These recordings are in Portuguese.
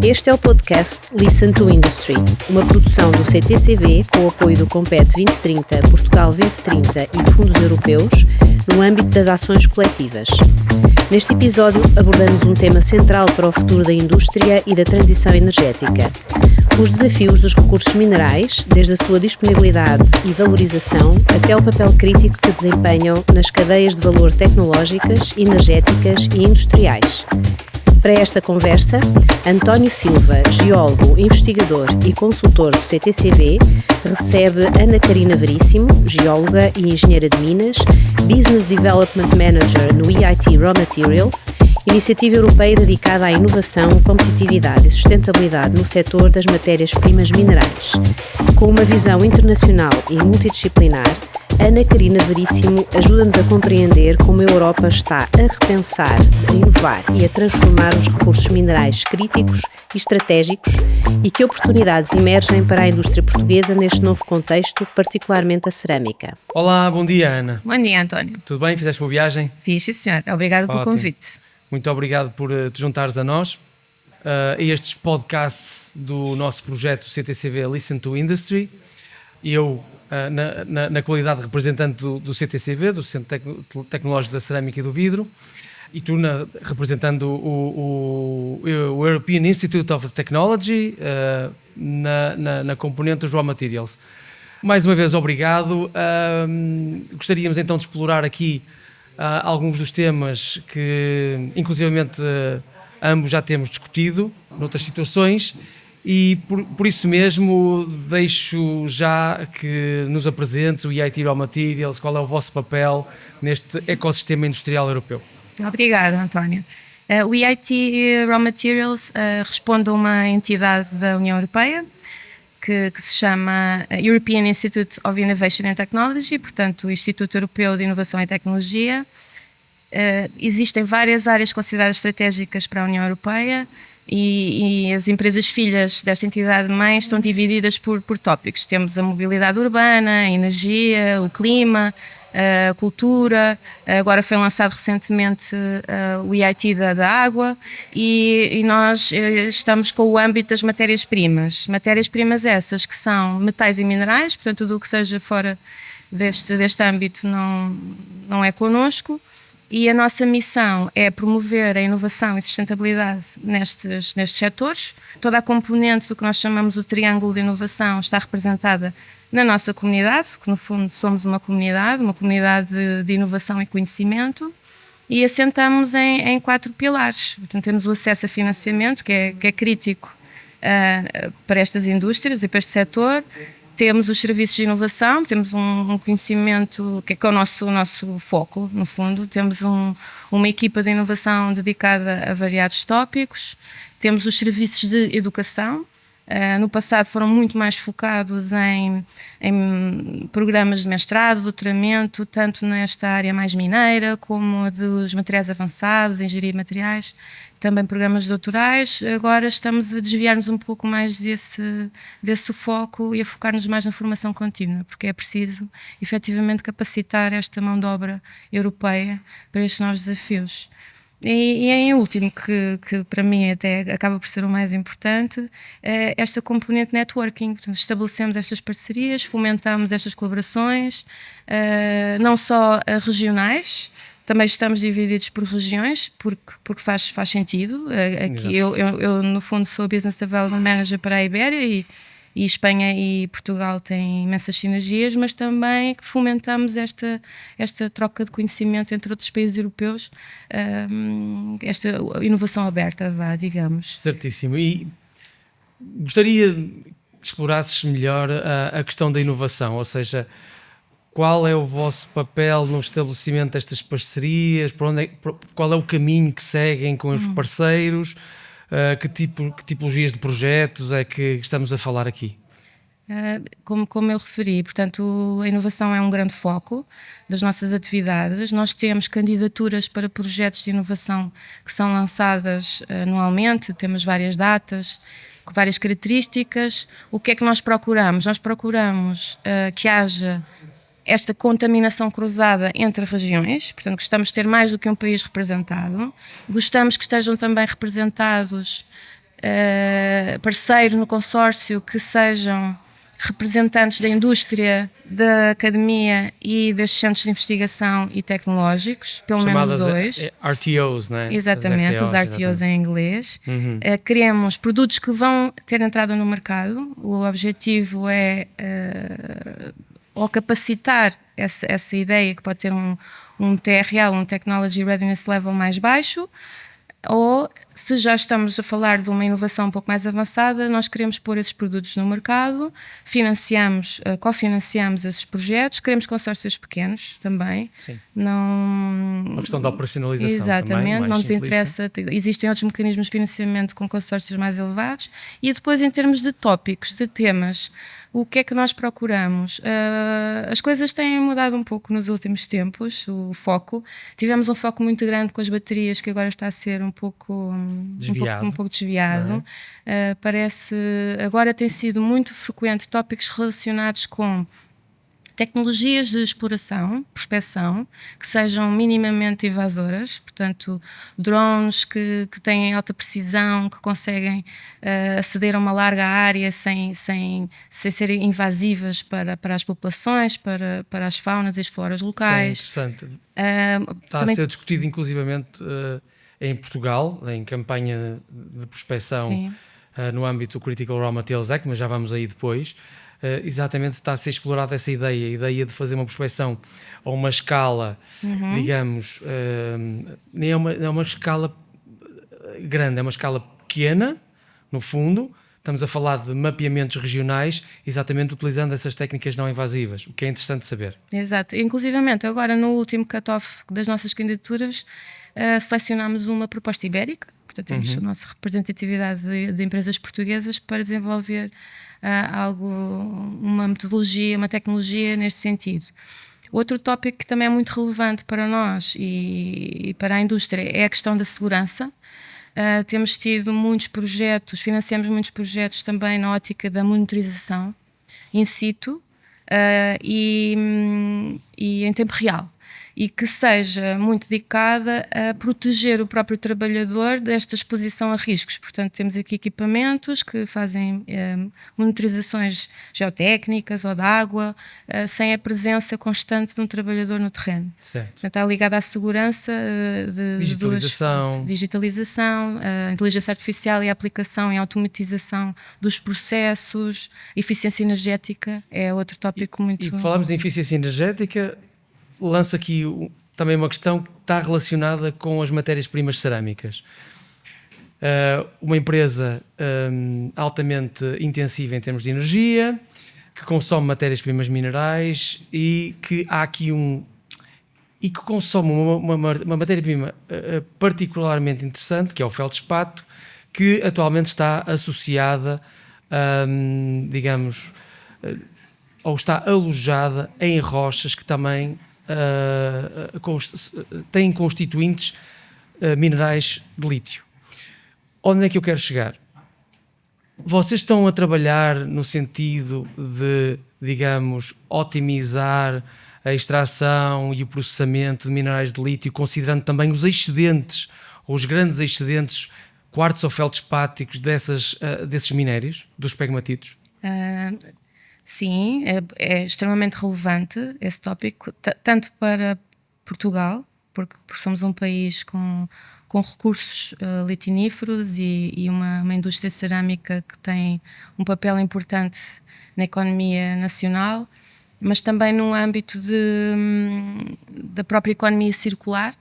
Este é o podcast Listen to Industry, uma produção do CTCV com o apoio do Compete 2030, Portugal 2030 e fundos europeus no âmbito das ações coletivas. Neste episódio abordamos um tema central para o futuro da indústria e da transição energética: os desafios dos recursos minerais, desde a sua disponibilidade e valorização até o papel crítico que desempenham nas cadeias de valor tecnológicas, energéticas e industriais. Para esta conversa, António Silva, geólogo, investigador e consultor do CTCV, recebe Ana Carina Veríssimo, geóloga e engenheira de minas, Business Development Manager no EIT Raw Materials, iniciativa europeia dedicada à inovação, competitividade e sustentabilidade no setor das matérias-primas minerais. Com uma visão internacional e multidisciplinar, Ana Carina Veríssimo ajuda-nos a compreender como a Europa está a repensar, a inovar e a transformar os recursos minerais críticos e estratégicos e que oportunidades emergem para a indústria portuguesa neste novo contexto, particularmente a cerâmica. Olá, bom dia, Ana. Bom dia, António. Tudo bem? Fizeste boa viagem? Fiz, sim, senhor. Obrigado pelo convite. Muito obrigado por te juntares a nós, a estes podcasts do nosso projeto CTCV Listen to Industry. Eu, na qualidade de representante do CTCV, do Centro Tecnológico da Cerâmica e do Vidro, e tu representando o European Institute of Technology na componente dos Raw Materials. Mais uma vez, obrigado. Gostaríamos então de explorar aqui alguns dos temas que, inclusivamente, ambos já temos discutido noutras situações. E por isso mesmo deixo já que nos apresentes o EIT Raw Materials, qual é o vosso papel neste ecossistema industrial europeu. Obrigada, António. O EIT Raw Materials responde a uma entidade da União Europeia que se chama European Institute of Innovation and Technology, portanto o Instituto Europeu de Inovação e Tecnologia. Existem várias áreas consideradas estratégicas para a União Europeia e as empresas filhas desta entidade-mãe estão divididas por tópicos. Temos a mobilidade urbana, a energia, o clima, a cultura. Agora foi lançado recentemente o EIT da água e nós estamos com o âmbito das matérias-primas. Matérias-primas essas que são metais e minerais, portanto tudo o que seja fora deste âmbito não é connosco. E a nossa missão é promover a inovação e sustentabilidade nestes setores. Toda a componente do que nós chamamos o triângulo de inovação está representada na nossa comunidade, que no fundo somos uma comunidade de inovação e conhecimento, e assentamos em 4 pilares. Portanto, temos o acesso a financiamento, que é crítico para estas indústrias e para este setor. Temos os serviços de inovação, temos um conhecimento que é o nosso foco, no fundo. Temos uma equipa de inovação dedicada a variados tópicos. Temos os serviços de educação. No passado foram muito mais focados em programas de mestrado, doutoramento, tanto nesta área mais mineira como dos materiais avançados, engenharia de materiais, também programas doutorais. Agora estamos a desviar-nos um pouco mais desse foco e a focar-nos mais na formação contínua, porque é preciso efetivamente capacitar esta mão de obra europeia para estes novos desafios. E em último, que para mim até acaba por ser o mais importante, é esta componente networking. Portanto, estabelecemos estas parcerias, fomentamos estas colaborações, não só regionais, também estamos divididos por regiões, porque faz sentido. Aqui eu, no fundo, sou Business Development Manager para a Ibéria e Espanha e Portugal têm imensas sinergias, mas também fomentamos esta troca de conhecimento entre outros países europeus, esta inovação aberta, digamos. Certíssimo. E gostaria que explorasses melhor a questão da inovação, ou seja, qual é o vosso papel no estabelecimento destas parcerias, qual é o caminho que seguem com os parceiros, que tipologias de projetos é que estamos a falar aqui? Como eu referi, portanto, a inovação é um grande foco das nossas atividades. Nós temos candidaturas para projetos de inovação que são lançadas anualmente, temos várias datas várias características. O que é que nós procuramos? Nós procuramos que haja esta contaminação cruzada entre regiões, portanto gostamos de ter mais do que um país representado, gostamos que estejam também representados parceiros no consórcio que sejam representantes da indústria, da academia e destes centros de investigação e tecnológicos, pelo Chamadas menos 2. RTOs, não é? Exatamente, os RTOs em inglês. Queremos produtos que vão ter entrada no mercado. O objetivo é ou capacitar essa ideia que pode ter um TRL, um Technology Readiness Level mais baixo, ou se já estamos a falar de uma inovação um pouco mais avançada, nós queremos pôr esses produtos no mercado, cofinanciamos esses projetos, queremos consórcios pequenos também. Sim. Não... Uma questão da operacionalização. Exatamente, também, não nos simplista. interessa, existem outros mecanismos de financiamento com consórcios mais elevados. E depois, em termos de tópicos, de temas, o que é que nós procuramos? As coisas têm mudado um pouco nos últimos tempos, o foco. Tivemos um foco muito grande com as baterias, que agora está a ser um pouco desviado. Agora tem sido muito frequente tópicos relacionados com tecnologias de exploração, prospecção, que sejam minimamente invasoras, portanto, drones que têm alta precisão, que conseguem aceder a uma larga área sem serem invasivas para as populações, para as faunas e as floras locais. Isso é interessante. Está a ser discutido inclusivamente em Portugal, em campanha de prospecção no âmbito do Critical Raw Materials Act, mas já vamos aí depois. Exatamente, está a ser explorada essa ideia, a ideia de fazer uma prospecção a uma escala, digamos, nem é uma escala grande, é uma escala pequena, no fundo. Estamos a falar de mapeamentos regionais, exatamente utilizando essas técnicas não invasivas, o que é interessante saber. Exato, inclusivamente agora no último cut-off das nossas candidaturas selecionámos uma proposta ibérica, portanto temos a nossa representatividade de empresas portuguesas para desenvolver uma metodologia, uma tecnologia neste sentido. Outro tópico que também é muito relevante para nós e para a indústria é a questão da segurança. Temos tido muitos projetos, financiamos muitos projetos também na ótica da monitorização in situ e em tempo real, e que seja muito dedicada a proteger o próprio trabalhador desta exposição a riscos. Portanto, temos aqui equipamentos que fazem monitorizações geotécnicas ou de água, sem a presença constante de um trabalhador no terreno. Certo. Portanto, está ligada à segurança, digitalização, a inteligência artificial e a aplicação e a automatização dos processos, eficiência energética é outro tópico muito... E falamos de eficiência energética, lanço aqui também uma questão que está relacionada com as matérias-primas cerâmicas. Uma empresa altamente intensiva em termos de energia, que consome matérias-primas minerais e que há aqui e que consome uma matéria-prima particularmente interessante, que é o feldspato, que atualmente está associada, digamos, ou está alojada em rochas que também têm constituintes minerais de lítio. Onde é que eu quero chegar? Vocês estão a trabalhar no sentido de, digamos, otimizar a extração e o processamento de minerais de lítio, considerando também os excedentes, ou os grandes excedentes, quartzo ou feldspáticos desses minérios, dos pegmatitos? Sim, é extremamente relevante esse tópico, tanto para Portugal, porque somos um país com recursos litiníferos e uma indústria cerâmica que tem um papel importante na economia nacional, mas também no âmbito da própria economia circular,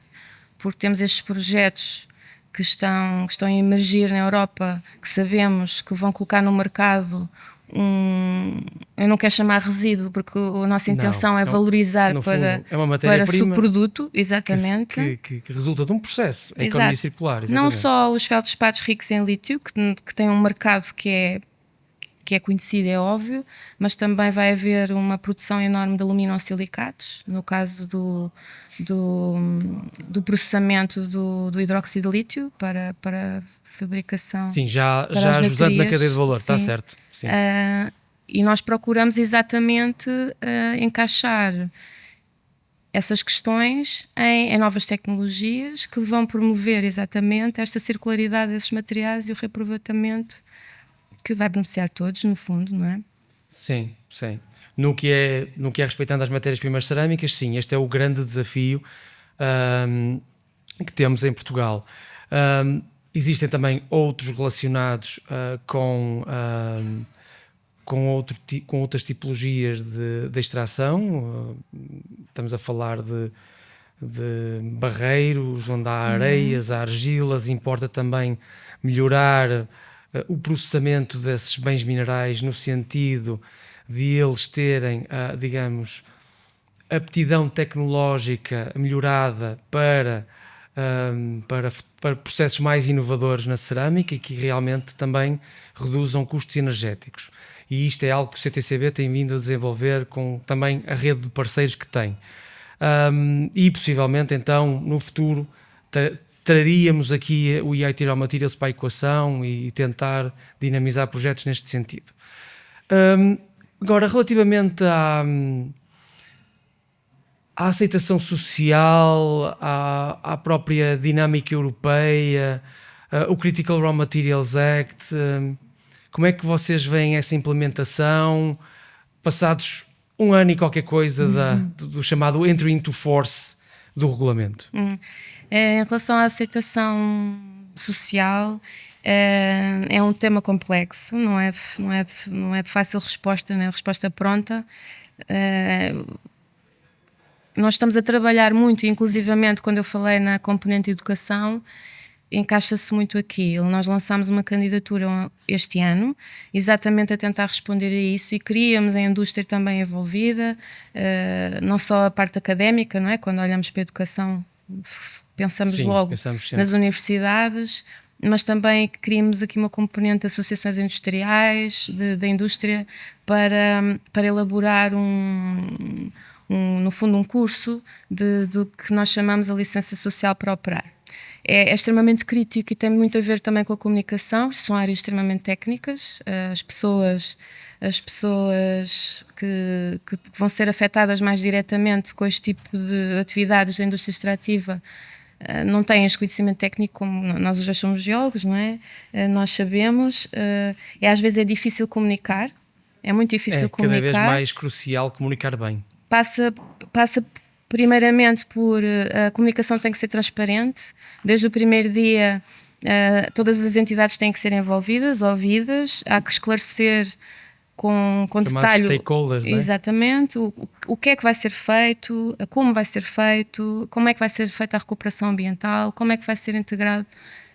porque temos estes projetos que estão a emergir na Europa, que sabemos que vão colocar no mercado eu não quero chamar resíduo, porque a nossa intenção é valorizar para subproduto, exatamente. Que resulta de um processo, a economia circular. Exatamente. Não só os feldspatos ricos em lítio, que têm um mercado que que é conhecido, é óbvio, mas também vai haver uma produção enorme de aluminosilicatos, no caso do processamento do hidróxido de lítio para fabricação. Sim, já as ajudando na baterias. cadeia de valor, está Sim. certo. Sim. E nós procuramos exatamente encaixar essas questões em novas tecnologias que vão promover exatamente esta circularidade desses materiais e o reaproveitamento que vai beneficiar todos, no fundo, não é? Sim, sim. No que é respeitando as matérias-primas cerâmicas, sim, este é o grande desafio que temos em Portugal. Existem também outros relacionados com outras tipologias de extração. Estamos a falar de barreiros, onde há areias, há argilas. Importa também melhorar o processamento desses bens minerais no sentido de eles terem, digamos, aptidão tecnológica melhorada para processos mais inovadores na cerâmica e que realmente também reduzam custos energéticos. E isto é algo que o CTCV tem vindo a desenvolver com também a rede de parceiros que tem. E possivelmente então no futuro traríamos aqui o EIT Raw Materials para a equação e tentar dinamizar projetos neste sentido. Agora, relativamente à aceitação social, à própria dinâmica europeia, o Critical Raw Materials Act, como é que vocês veem essa implementação passados um ano e qualquer coisa do chamado entry into force do regulamento? Em relação à aceitação social, é um tema complexo, não é de fácil resposta, não é resposta pronta. Nós estamos a trabalhar muito, inclusivamente quando eu falei na componente de educação, encaixa-se muito aqui. Nós lançámos uma candidatura este ano, exatamente a tentar responder a isso, e queríamos a indústria também envolvida, não só a parte académica, não é? Quando olhamos para a educação, pensamos logo nas universidades, mas também queríamos aqui uma componente de associações industriais, da indústria, para elaborar no fundo um curso do que nós chamamos a licença social para operar. É extremamente crítico e tem muito a ver também com a comunicação. São áreas extremamente técnicas. As pessoas que vão ser afetadas mais diretamente com este tipo de atividades da indústria extrativa não têm este conhecimento técnico como nós já somos geólogos, não é? Nós sabemos. Às vezes é difícil comunicar. É muito difícil comunicar. É cada vez mais crucial comunicar bem. Passa primeiramente por a comunicação tem que ser transparente. Desde o primeiro dia todas as entidades têm que ser envolvidas, ouvidas, há que esclarecer com detalhe stakeholders, exatamente o que é que vai ser feito, como vai ser feito, como é que vai ser feita a recuperação ambiental, como é que vai ser integrado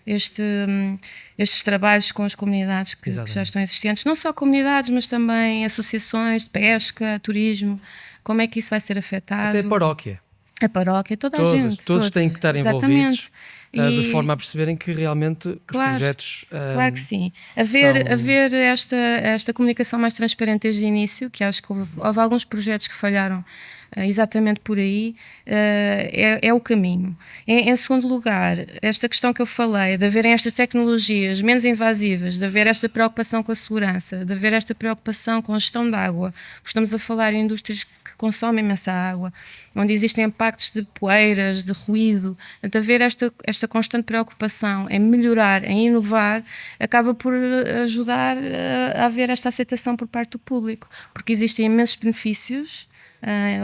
estes trabalhos com as comunidades que já estão existentes, não só comunidades, mas também associações de pesca, turismo, como é que isso vai ser afetado. Até a paróquia. A paróquia, toda a gente. Todos têm que estar envolvidos de forma a perceberem que realmente os projetos... Claro que sim. Haver esta comunicação mais transparente desde o início, que acho que houve alguns projetos que falharam exatamente por aí, é o caminho. Em segundo lugar, esta questão que eu falei, de haverem estas tecnologias menos invasivas, de haver esta preocupação com a segurança, de haver esta preocupação com a gestão de água, porque estamos a falar em indústrias que consomem imensa água, onde existem impactos de poeiras, de ruído, de haver esta constante preocupação em melhorar, em inovar, acaba por ajudar a haver esta aceitação por parte do público, porque existem imensos benefícios.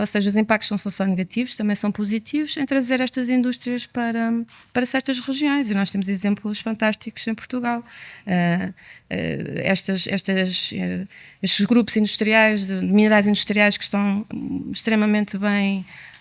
Ou seja, os impactos não são só negativos, também são positivos em trazer estas indústrias para certas regiões, e nós temos exemplos fantásticos em Portugal. Estes grupos industriais, de minerais industriais que estão extremamente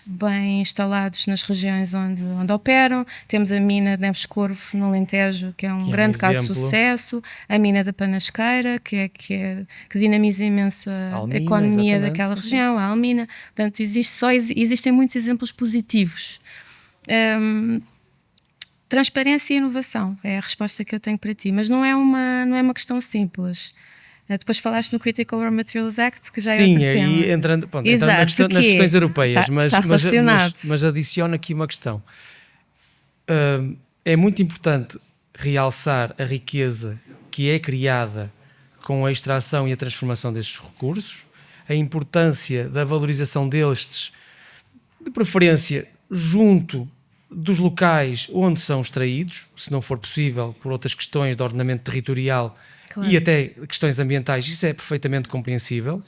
bem instalados nas regiões onde operam. Temos a mina de Neves Corvo, no Alentejo, que é um grande caso de sucesso, a mina da Panasqueira, que dinamiza imenso a economia daquela região, a Almina. Portanto, existem muitos exemplos positivos. Transparência e inovação é a resposta que eu tenho para ti, mas não é uma questão simples. Depois falaste no Critical Raw Materials Act, que já Sim, é outro aí tema. entrando Exato, nas questões europeias, está relacionado. mas adiciono aqui uma questão. É muito importante realçar a riqueza que é criada com a extração e a transformação destes recursos, a importância da valorização destes, de preferência junto dos locais onde são extraídos, se não for possível por outras questões de ordenamento territorial, Claro. e até questões ambientais, isso é perfeitamente compreensível,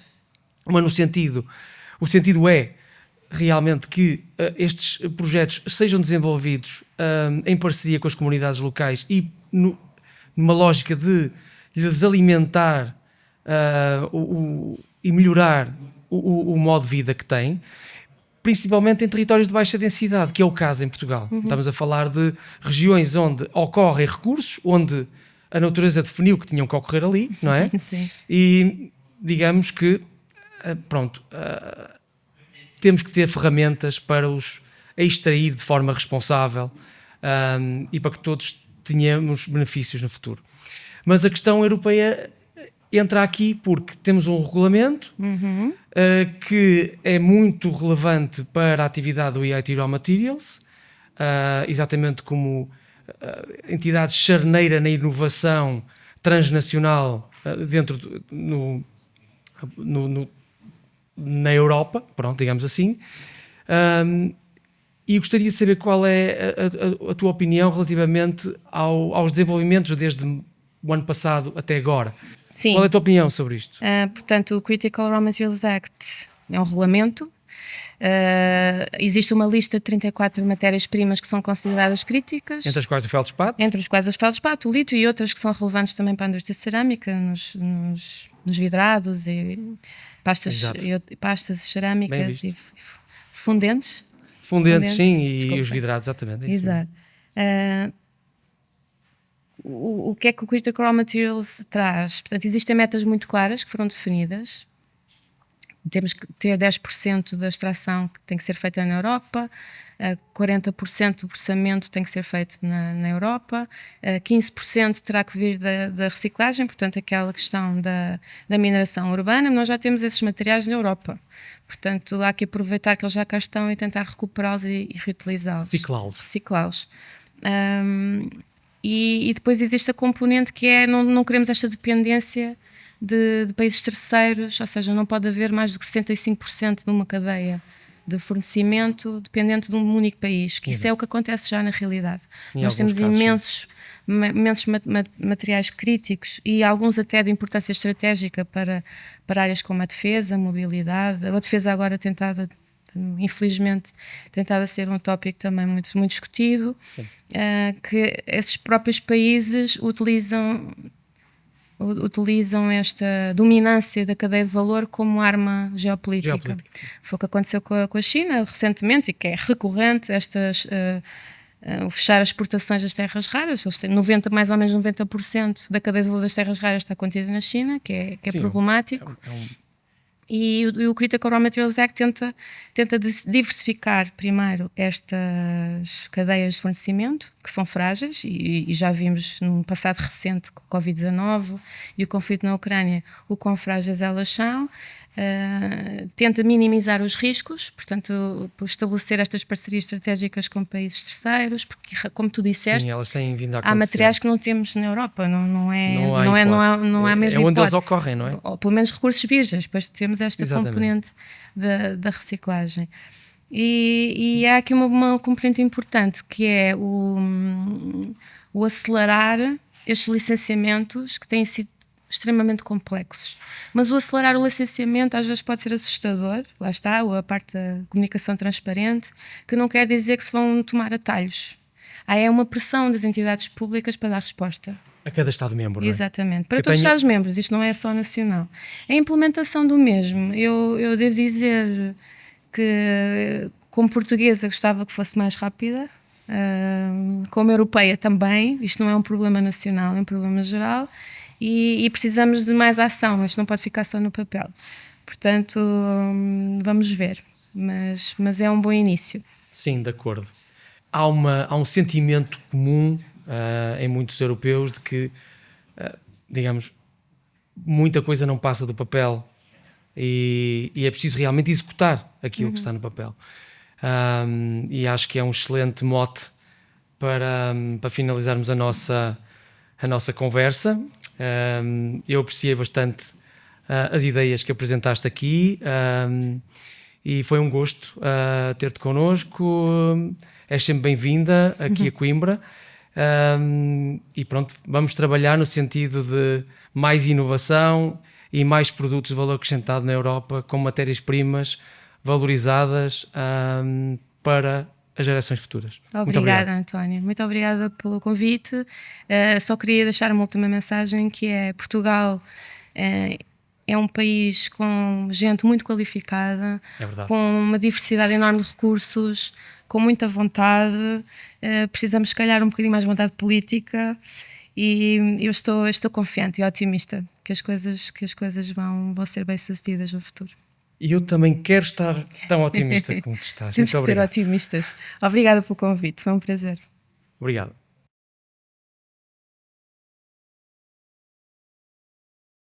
mas o sentido é realmente que estes projetos sejam desenvolvidos em parceria com as comunidades locais e numa lógica de lhes alimentar e melhorar o modo de vida que têm, principalmente em territórios de baixa densidade, que é o caso em Portugal. Estamos a falar de regiões onde ocorrem recursos, onde a natureza definiu que tinham que ocorrer ali, não é? Sim. E digamos que, temos que ter ferramentas para os extrair de forma responsável e para que todos tenhamos benefícios no futuro. Mas a questão europeia entra aqui porque temos um regulamento que é muito relevante para a atividade do EIT Raw Materials, exatamente como entidade charneira na inovação transnacional na Europa, pronto, digamos assim. E gostaria de saber qual é a tua opinião relativamente aos desenvolvimentos desde o ano passado até agora. Sim. Qual é a tua opinião sobre isto? Portanto, o Critical Raw Materials Act é um regulamento. Existe uma lista de 34 matérias-primas que são consideradas críticas. Entre as quais o feldspato? Entre as quais o feldspato, o lítio e outras que são relevantes também para a indústria cerâmica, nos vidrados e pastas cerâmicas e fundentes. Fundentes, sim, e Desculpa. os vidrados, exatamente. É isso. Exato. O que é que o Critical Raw Materials traz? Portanto, existem metas muito claras que foram definidas. Temos que ter 10% da extração que tem que ser feita na Europa, 40% do processamento tem que ser feito na Europa, 15% terá que vir da reciclagem, portanto aquela questão da mineração urbana. Nós já temos esses materiais na Europa, portanto há que aproveitar que eles já cá estão e tentar recuperá-los e reutilizá-los. Reciclá-los. E depois existe a componente que é, não queremos esta dependência de países terceiros, ou seja, não pode haver mais do que 65% de uma cadeia de fornecimento dependente de um único país, que isso é o que acontece já na realidade. Nós temos imensos materiais críticos e alguns até de importância estratégica para áreas como a defesa, a mobilidade. A defesa agora infelizmente, tentada ser um tópico também muito, muito discutido, que esses próprios países utilizam esta dominância da cadeia de valor como arma geopolítica. Foi o que aconteceu com a China recentemente e que é recorrente, o fechar as exportações das terras raras. Eles têm mais ou menos 90% da cadeia de valor das terras raras está contida na China, que é problemático. E o Critical Raw Materials Act tenta diversificar primeiro estas cadeias de fornecimento, que são frágeis, e já vimos no passado recente com o Covid-19 e o conflito na Ucrânia o quão frágeis elas são. Tenta minimizar os riscos, portanto, por estabelecer estas parcerias estratégicas com países terceiros, porque, como tu disseste, sim, elas têm vindo a acontecer. Há materiais que não temos na Europa, não há a mesma é onde hipótese. eles ocorrem, não é? Ou pelo menos recursos virgens, depois temos esta Exatamente. componente da reciclagem. E há aqui uma componente importante, que é o acelerar estes licenciamentos que têm sido extremamente complexos. Mas o acelerar o licenciamento às vezes pode ser assustador, lá está, ou a parte da comunicação transparente, que não quer dizer que se vão tomar atalhos. É uma pressão das entidades públicas para dar resposta. A cada Estado-membro, não é? Exatamente. Para todos os Estados-membros, isto não é só nacional. A implementação do mesmo, eu devo dizer que, como portuguesa, gostava que fosse mais rápida, como europeia também. Isto não é um problema nacional, é um problema geral. E precisamos de mais ação, isto não pode ficar só no papel. Portanto, vamos ver, mas é um bom início. Sim, de acordo. Há um sentimento comum em muitos europeus de que, digamos, muita coisa não passa do papel e é preciso realmente executar aquilo que está no papel. E acho que é um excelente mote para finalizarmos a nossa conversa. Eu apreciei bastante as ideias que apresentaste aqui e foi um gosto ter-te connosco. És sempre bem-vinda aqui a Coimbra. E pronto, vamos trabalhar no sentido de mais inovação e mais produtos de valor acrescentado na Europa com matérias-primas valorizadas para as gerações futuras. Obrigada, António. Muito obrigada pelo convite. Só queria deixar uma última mensagem, que é: Portugal é um país com gente muito qualificada, com uma diversidade enorme de recursos, com muita vontade. Precisamos, se calhar, um bocadinho mais de vontade política, e eu estou confiante e otimista que as coisas vão ser bem-sucedidas no futuro. E eu também quero estar tão otimista como tu estás. Temos que ser otimistas. Obrigada pelo convite, foi um prazer. Obrigado.